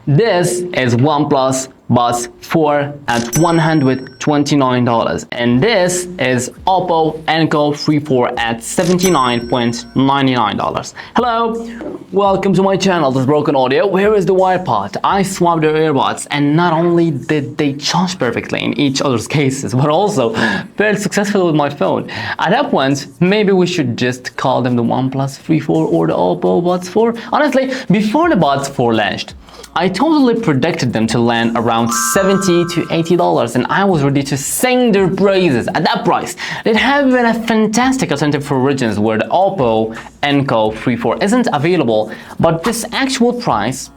This is Oneplus Buds 4 at $129, and this is OPPO ENCO 3.4 at $79.99. Hello, welcome to my channel. This is Broken Audio. Here is the wire part. I swapped the earbuds, and not only did they charge perfectly in each other's cases, but also fairly successful with my phone. At that point, maybe we should just call them the Oneplus 3.4 or the OPPO Buds 4. Honestly, before the Buds 4 launched, I totally predicted them to land around $70 to $80, and I was ready to sing their praises at that price. They'd have been a fantastic alternative for regions where the OPPO ENCO 3.4 isn't available, but this actual price,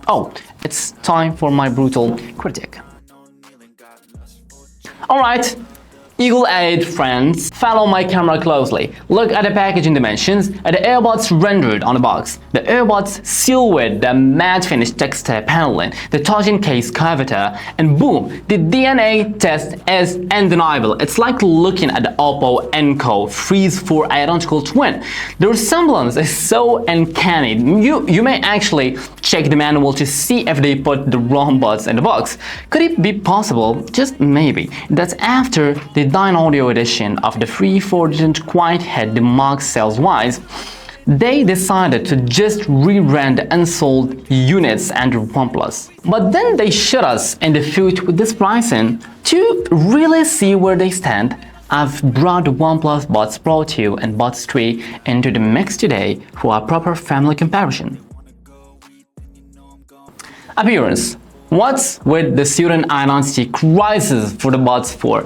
it's time for my brutal critique. Alright, eagle-eyed friends, follow my camera closely. Look at the packaging dimensions, at the earbuds rendered on the box, the earbuds sealed with the matte finish textile paneling, the touching case curvature, and boom, the DNA test is undeniable. It's like looking at the OPPO ENCO 3.4 identical twin. The resemblance is so uncanny. You may actually check the manual to see if they put the wrong buds in the box. Could it be possible, just maybe, that after the Dine Audio edition of the 3.4 didn't quite hit the mark sales-wise, they decided to just rebrand the unsold units under OnePlus. But then they shot us in the foot with this pricing. To really see where they stand, I've brought the OnePlus Buds Pro 2 and Buds 3 into the mix today for a proper family comparison. Appearance. What's with the sudden identity crisis for the Buds 4?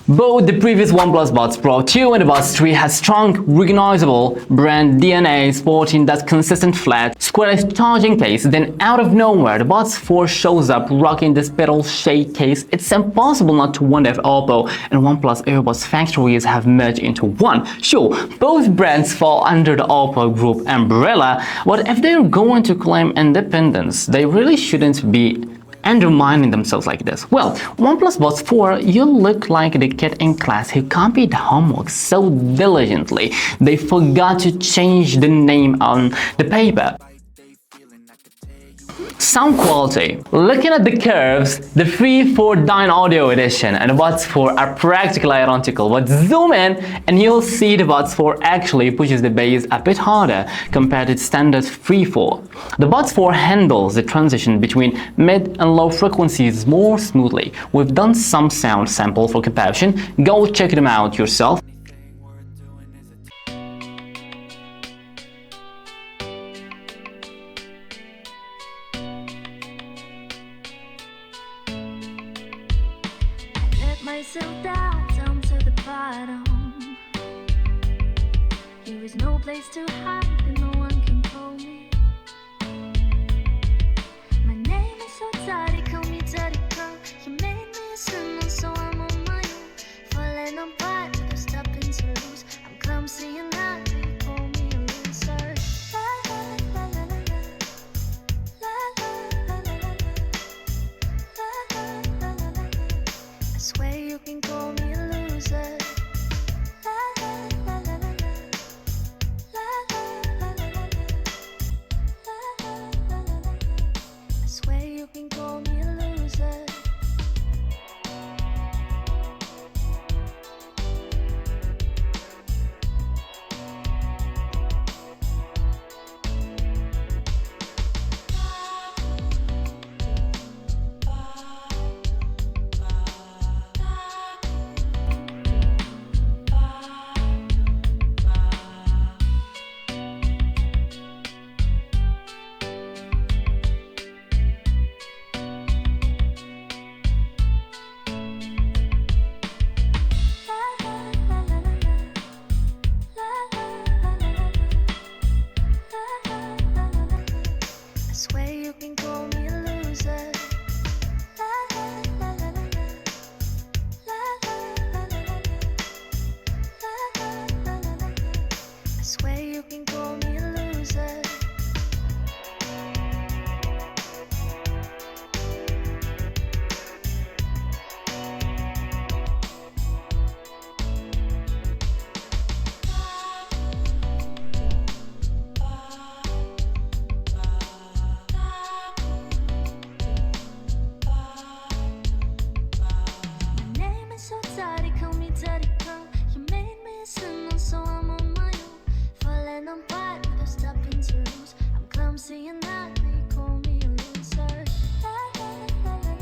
Both the previous OnePlus Buds Pro 2 and the Buds 3 had strong, recognizable brand DNA sporting that consistent flat, square-edge charging case. Then out of nowhere, the Buds 4 shows up rocking this pedal-shaped case. It's impossible not to wonder if OPPO and OnePlus earbuds factories have merged into one. Sure, both brands fall under the OPPO group umbrella, but if they're going to claim independence, they really shouldn't be undermining themselves like this. Well, OnePlus Buds 4, you look like the kid in class who copied homework so diligently they forgot to change the name on the paper. Sound quality. Looking at the curves, the 3.4 Dine Audio edition and the Buds 4 are practically identical, but zoom in and you'll see the Buds 4 actually pushes the bass a bit harder compared to standard 3.4. The Buds 4 handles the transition between mid and low frequencies more smoothly. We've done some sound sample for comparison. Go check them out yourself. Myself down to the bottom. There is no place to hide and no one can call me. My name is so dirty, call me dirty girl. You made me a symbol, so I'm on my own. Falling apart, I'm stopping to lose. I'm clumsy and not you call me a loser. La la la la la la la la la la la la la. I swear you can call me a loser. La la la la la la. La la la la la la. La la la la la. I swear you can call me a loser.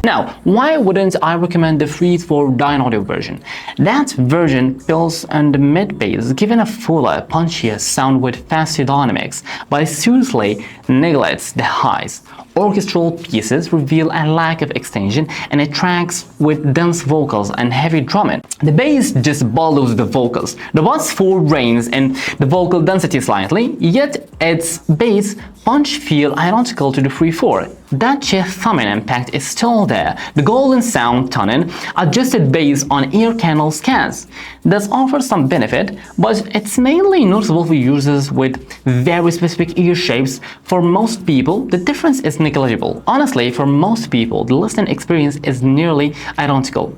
Now, why wouldn't I recommend the Freeze for Dynaudio version? That version builds on the mid-bass, giving a fuller, punchier sound with faster dynamics, but it seriously neglects the highs. Orchestral pieces reveal a lack of extension and it tracks with dense vocals and heavy drumming. The bass just bulldozes the vocals. The Buds 4 reigns in the vocal density slightly, yet its bass punch feel identical to the Free 4. That sheer thumbing impact is still there. The golden sound tuning, adjusted based on ear canal scans, does offer some benefit, but it's mainly noticeable for users with very specific ear shapes. For most people, the difference is negligible. Honestly, for most people, the listening experience is nearly identical.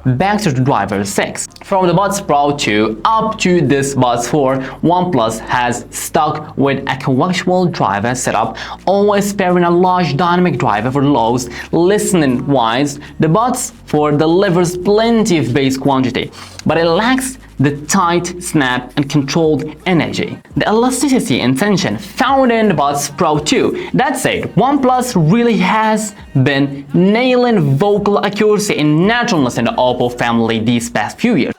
Back to the driver 6. From the Buds Pro 2 up to this Buds 4, OnePlus has stuck with a coaxial driver setup, always pairing a large dynamic driver for lows. Listening-wise, the Buds 4 delivers plenty of bass quantity, but it lacks the tight snap and controlled energy, the elasticity and tension found in the Buds Pro 2. That said, OnePlus really has been nailing vocal accuracy and naturalness in the OPPO family these past few years.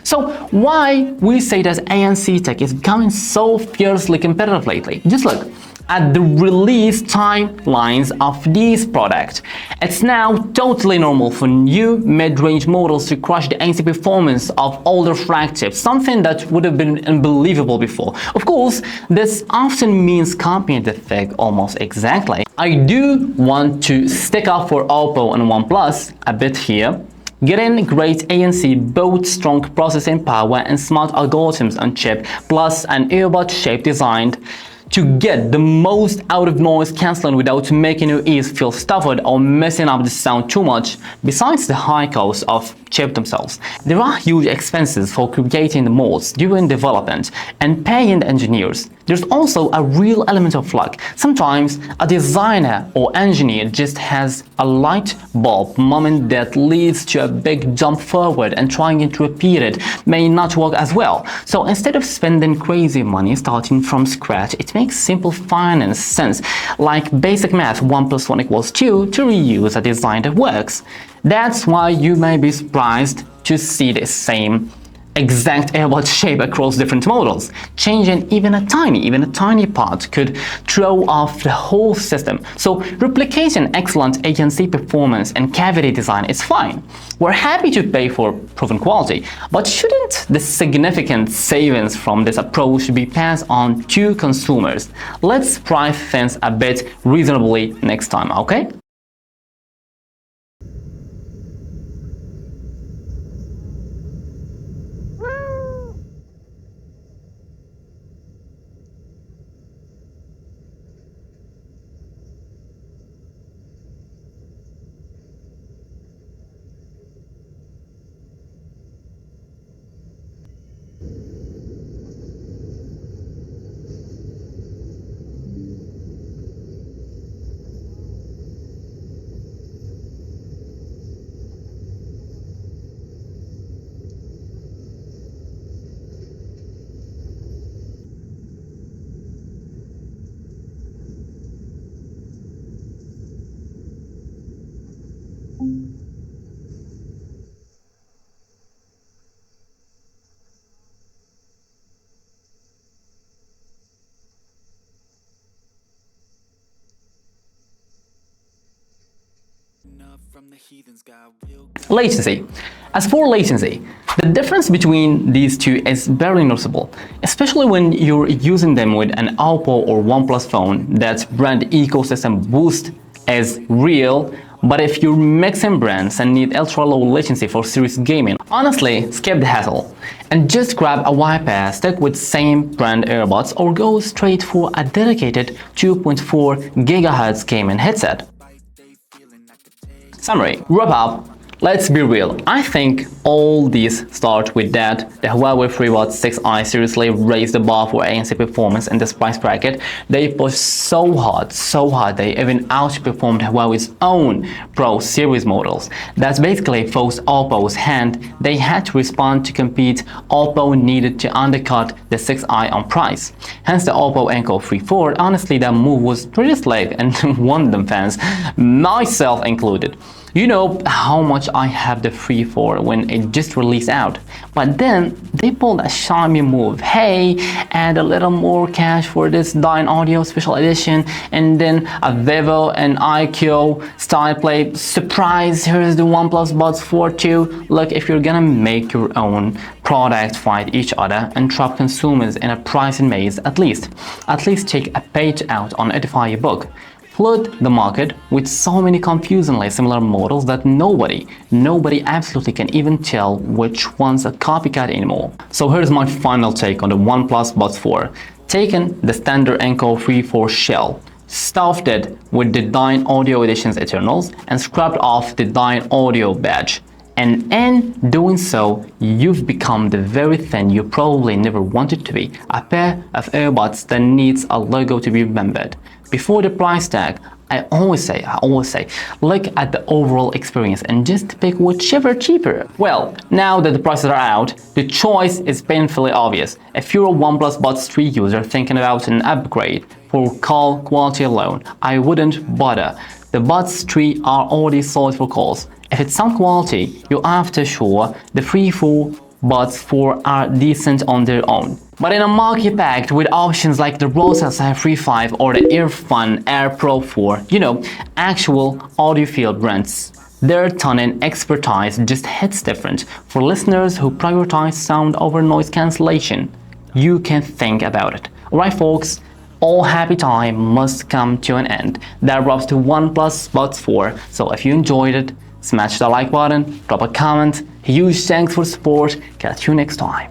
So why we say that ANC tech is becoming so fiercely competitive lately? Just look at the release timelines of these products. It's now totally normal for new mid-range models to crush the ANC performance of older flagships, something that would have been unbelievable before. Of course, this often means copying the tech almost exactly. I do want to stick up for OPPO and OnePlus a bit here. Getting great ANC, both strong processing power and smart algorithms on chip, plus an earbud shape designed to get the most out of noise cancelling without making your ears feel stuffed or messing up the sound too much. Besides the high cost of chip themselves, there are huge expenses for creating the molds during development and paying the engineers. There's also a real element of luck. Sometimes a designer or engineer just has a light bulb moment that leads to a big jump forward, and trying to repeat it may not work as well. So instead of spending crazy money starting from scratch, it makes simple finance sense, like basic math, 1 + 1 = 2, to reuse a design that works. That's why you may be surprised to see the same exact earbud shape across different models. Changing even a tiny part could throw off the whole system. So replicating excellent ANC performance and cavity design is fine. We're happy to pay for proven quality, but shouldn't the significant savings from this approach be passed on to consumers? Let's price things a bit reasonably next time, okay? Latency. As for latency, the difference between these two is very noticeable, especially when you're using them with an OPPO or OnePlus phone. That brand ecosystem boost is real, but if you're mixing brands and need ultra-low latency for serious gaming, honestly, skip the hassle and just grab a Wi-Fi stick with same brand earbuds, or go straight for a dedicated 2.4 GHz gaming headset. Summary. Wrap up. Let's be real, I think all these start with that the Huawei FreeBuds 6i seriously raised the bar for ANC performance in this price bracket. They pushed so hard they even outperformed Huawei's own Pro series models. That's basically forced OPPO's hand. They had to respond to compete. OPPO needed to undercut the 6i on price. Hence the OPPO ENCO 3.4. Honestly, that move was pretty slick and won them fans, myself included. You know how much I have the 3.4 when it just released out. But then they pulled a Xiaomi move. Hey, add a little more cash for this Dine Audio Special Edition, and then a Vivo and IQ style play. Surprise, here's the Oneplus Buds 4 too. Look, if you're gonna make your own product fight each other and trap consumers in a pricing maze, at least take a page out on Edify your book. Flood the market with so many confusingly similar models that nobody absolutely can even tell which one's a copycat anymore. So here's my final take on the OnePlus Buds 4. Taken the standard ENCO 3.4 shell, stuffed it with the Dine Audio Edition's Eternals, and scrapped off the Dine Audio badge. And in doing so, you've become the very thing you probably never wanted to be, a pair of earbuds that needs a logo to be remembered. Before the price tag, I always say, look at the overall experience and just pick whichever cheaper. Well, now that the prices are out, the choice is painfully obvious. If you're a OnePlus Buds 3 user thinking about an upgrade for call quality alone, I wouldn't bother. The Buds 3 are already solid for calls. If it's sound quality you're after, sure, the 3.4 Buds 4 are decent on their own. But in a market packed with options like the Rosetta 3.5 or the Earphone Air Pro 4, you know, actual audiophile brands, their tuning expertise just hits different. For listeners who prioritize sound over noise cancellation, you can think about it. Alright folks, all happy time must come to an end. That wraps to OnePlus Buds 4. So if you enjoyed it, smash the like button, drop a comment. Huge thanks for support. Catch you next time.